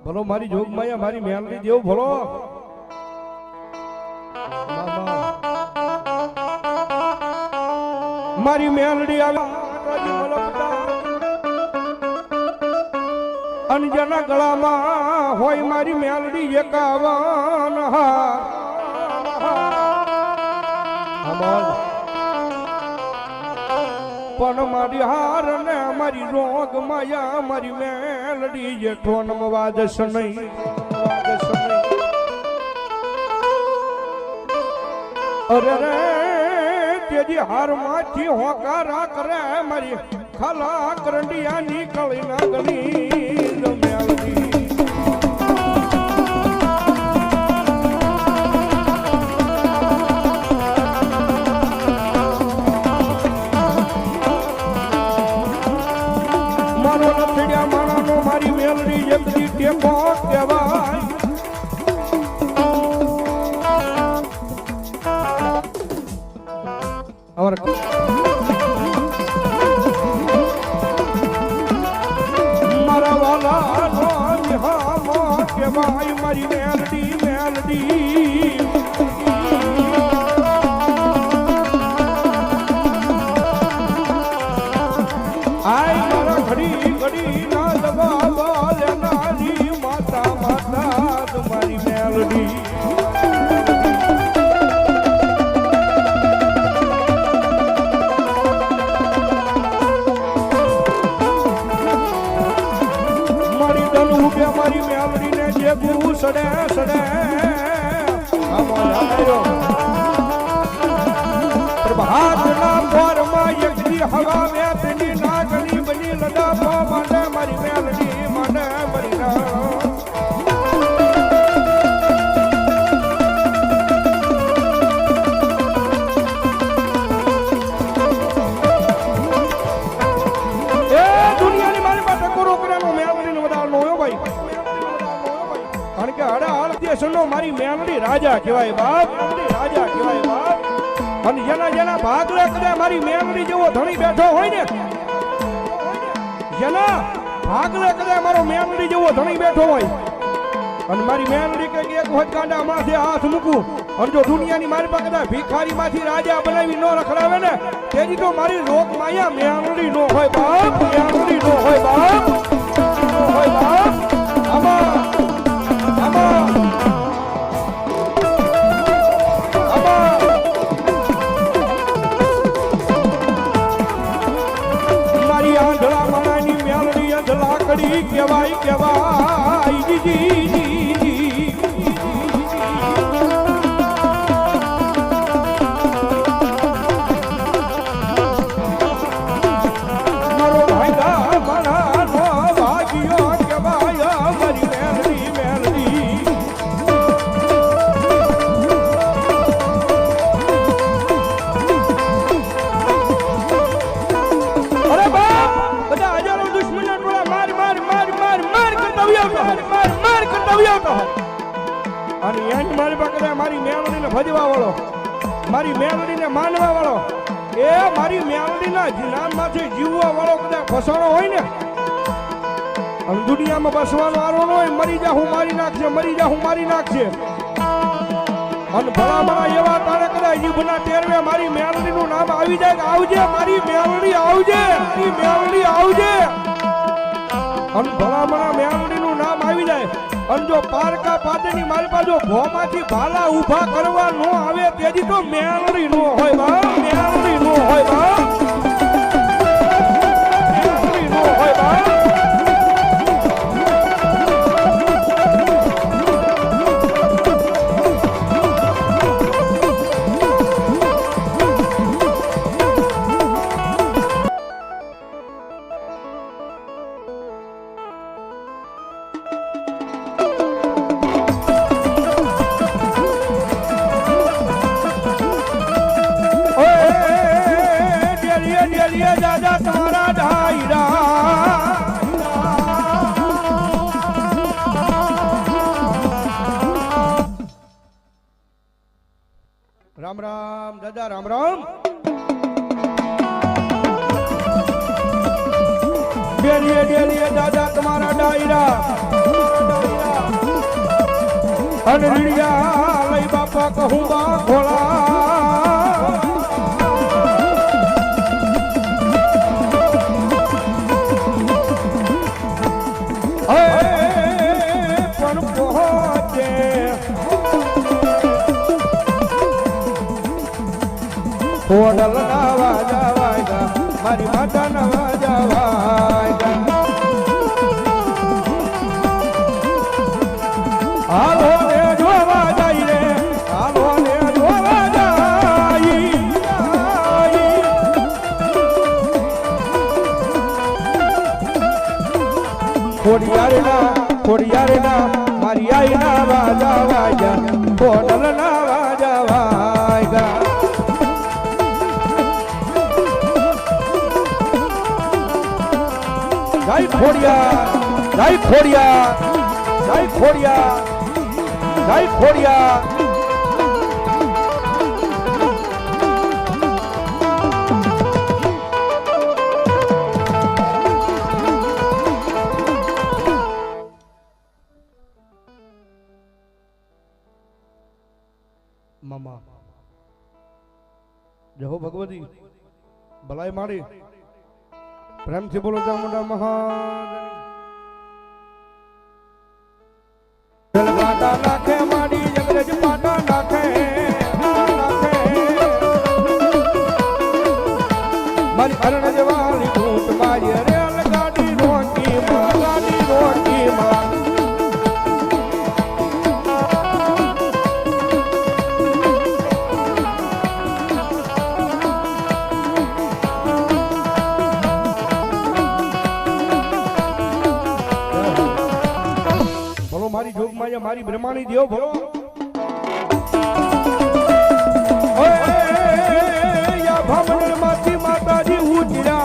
ભલો મારી જોગમાયા મારી મેલડી દેવ ભલો મારી મેલડી આવે અંજના ગળામાં હોય મારી મેલડી 51 હાર પણ મારી હાર ને મારી રોગ માયા મારી મેલડી જેઠો નમવાદશ નહીં અરે રે તેજી હાર માંથી હોકારા કરે મારી ખાલા કરંડિયા નીકળી ના ગલી મેલડી મારી મેલડી જગદી ટેકો કહેવાય મારા વાલા નો વિહામો કહેવાય મારી મેલડી મેલડી આય મારા ઘડી ઘડી ના દબાવા લેનારી માતા માતા તમારી મેલડી મારી દલુ કે મારી મેલડી ને જે ગુરુ સડે સડે પ્રભાત ના પોરમાં એકદી હવા વેતની નાગણી બની લડાવા માટે મારી મેલડી મને મરી એ દુનિયાની મારી પાસે કોરો કર્યાનો મેલડીનો વધારનો હોય ભાઈ કારણ કે હડા હાલ દેશનો મારી મેલડી રાજા કહેવાય બાપ રાજા કહેવાય બાપ અને જેના જેના ભાગલે કદાચ મારી મેલડી જેવો ધણી બેઠો હોય ને જેના ભાગલે કદાચ મારો મેલડી જેવો ધણી બેઠો હોય અને મારી મેલડી કે એક વખત કાંડા માથે હાથ મૂકું અને જો દુનિયાની મારી પાસે કદાચ ભિખારી માંથી રાજા બનાવી નો રખડાવે ને તેની તો મારી રોગ માયા મેલડી નો હોય બાપ મેલડી નો હોય બાપ નો હોય બાપ આમાં લાકડી કહેવાય કહેવાય જી મારો ભાઈ મારા નો ભાગ્યો કહેવાય મારી મેલડી મેલડી અરે બાપ બધા હજારો દુશ્મન અને એની મારી પાસે મારી મેલડીને ભજવા વાળો મારી મેલડીને માનવા વાળો એ મારી મેલડીના નામમાંથી જીવવા વાળો કદાચ ફસાણો હોય ને અને દુનિયામાં બસવાનો આરો ન હોય મરી જા હું મારી નાખશે મરી જા હું મારી નાખશે અને ભલામણા એવા તારે કદાચ જીભના ટેરવે મારી મેલડીનું નામ આવી જાય કે આવજે મારી મેલડી આવજે મારી મેલડી આવજે અને ભલામણા મેલડીનું નામ આવી જાય અને જો પારકા પાદની મારી પાસે ભોમાંથી ભાલા ઊભા કરવા નો આવે તેજી તો મેલડી નો હોય બા મેલડી નો હોય બા મેલડી નો હોય બા તમારા ડાયરા રામ રામ દાદા રામ રામ ડેલીએ દાદા તમારા ડાયરા અને લીડિયા લઈ બાપા કહું બા ખોળા પણ પહોંચે હોડલ ના વાજા વાયગા મારી માતા ના વાજા વાયગા હાલો ને જોવા જાય રે હાલો ને જોવા જાય ખોડિયાર ના મારી આઈ ના વાજા વાજા હોડલ ના વાજા વાયગા જય ખોડિયાર જય ખોડિયાર જય ખોડિયાર જય ખોડિયાર મામા જય હો ભગવતી ભલાઈ મારી પ્રેમથી બોલો ચામુંડા મહાન પાટા નાખે માડી જગરજ પાટા નાખે મારી અરણ જવાલી ઘૂંટ મારી રેલ ગાડી રોકી માં મારી જોગમાયા મારી બ્રહ્માણી દેવ ભલો યા ભામણ માંથી માતાજી ઉજરા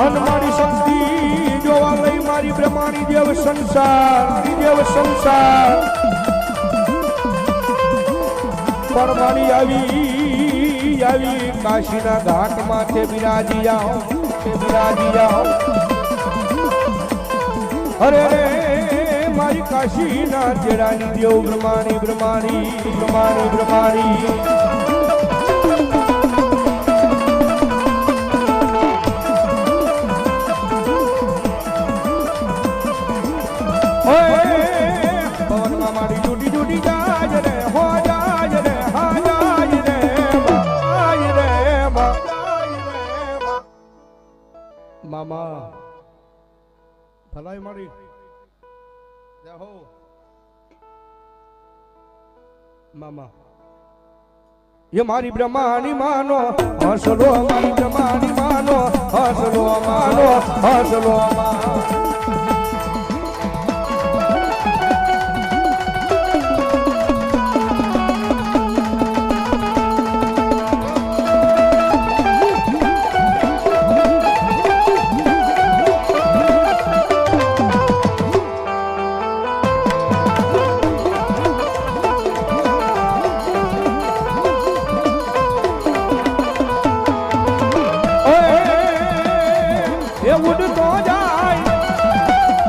અન મારી શક્તિ જોવા લઈ મારી બ્રહ્માણી દેવ સંસાર પરમાણી આવી કાશીના ઘાટ માથે બિરાજી આવો અરે મારી કાશીના જેડાની દેવ બ્રહ્માણી પવનમાં મારી જુડી જાય રે હો જાય રે હા જાય રે મામા ભલાઈ મારી હો મામા એ મારી બ્રહ્માણી માનો હસલો મારી બ્રહ્માણી માનો હસલો માનો ઉડતો જાય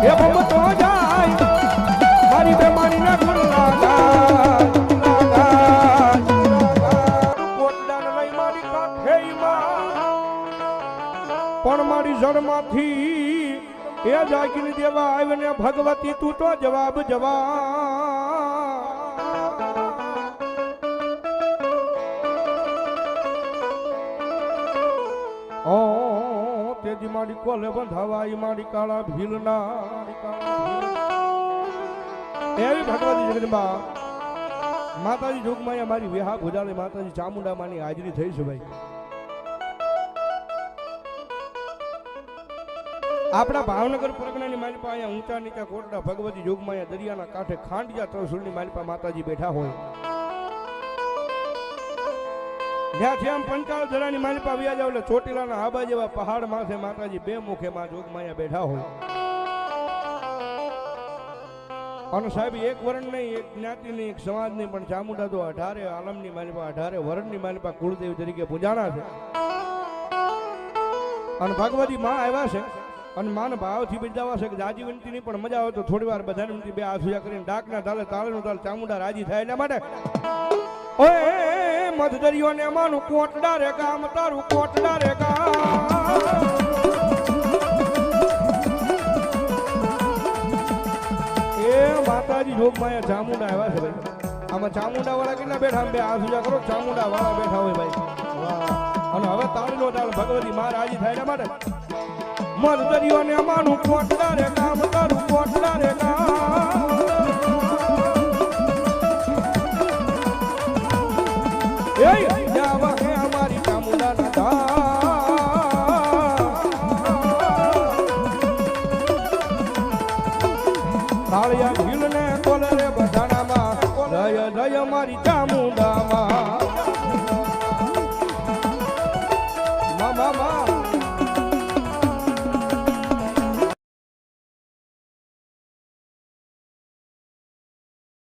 એ બમતો જાય મારી બેમાની ના કોટડાને લઈ મારી કાઠેઈમાં પણ મારી જળમાંથી એ જાગીને દેવા આવીને ભગવતી તું તો જવાબ તેજી મારી કોલે બંધાવાઈ મારી કાળા ભીલના એવી ભગવતી જગદંબા માતાજી જોગમાયા મારી વિહા ભુજાલે માતાજી ચામુંડા માની હાજરી થઈ છે ભાઈ આપણા ભાવનગર પરગણાની માલિપા અહીંયા ઊંચા નીચા કોટડા ભગવતી જોગમાયા દરિયાના કાંઠે ખાંડિયા ત્રસુલની માલિપા માતાજી બેઠા હોય જ્યાંથી આમ 55 જણાની માલિપા વ્યા જાવ એટલે ચોટીલાના આબા જેવા પહાડ માથે માતાજી બે મુખે માં જોગમાયા બેઠા હોય અને સાહેબ એક વરણ નહીં એક જ્ઞાતિ નહીં એક સમાજ નહીં પણ ચામુંડા તો 18 આલમની માલિપા 18 વરણની માલિપા કુળદેવી તરીકે પૂજાણા છે અને ભગવતી માં આવ્યા છે અને માન ભાવથી બિરદાવા છે કે જાજી વિનંતી નહીં પણ મજા આવે તો થોડી વાર બધાને વિનંતી બે હાથ સુજા કરીને ડાકના તાલે તાળેનું તાલ ચામુંડા રાજી થાય એટલા માટે ઓય મધદરિયો ને માનું કોટડા રે ગામ તારું કોટડા રે ગામ એ માતાજી જોગમાયા ચામુંડા આવ્યા છે ભાઈ આમાં ચામુંડા વાળા કેટલા બેઠા બે હાથ સુજા કરો ચામુંડા વાળા બેઠા હોય ભાઈ અને હવે તાળીનો તાલ ભગવતી માં રાજી થાય એટલા માટે મધદરિયો ને માનું કોટડા રે ગામ તારું કોટડા રે ગામ એ જાવા હે અમારી ચામુંડા ના તાળિયા ભીલ ને કોલે રે બધાનામાં જય જય મારી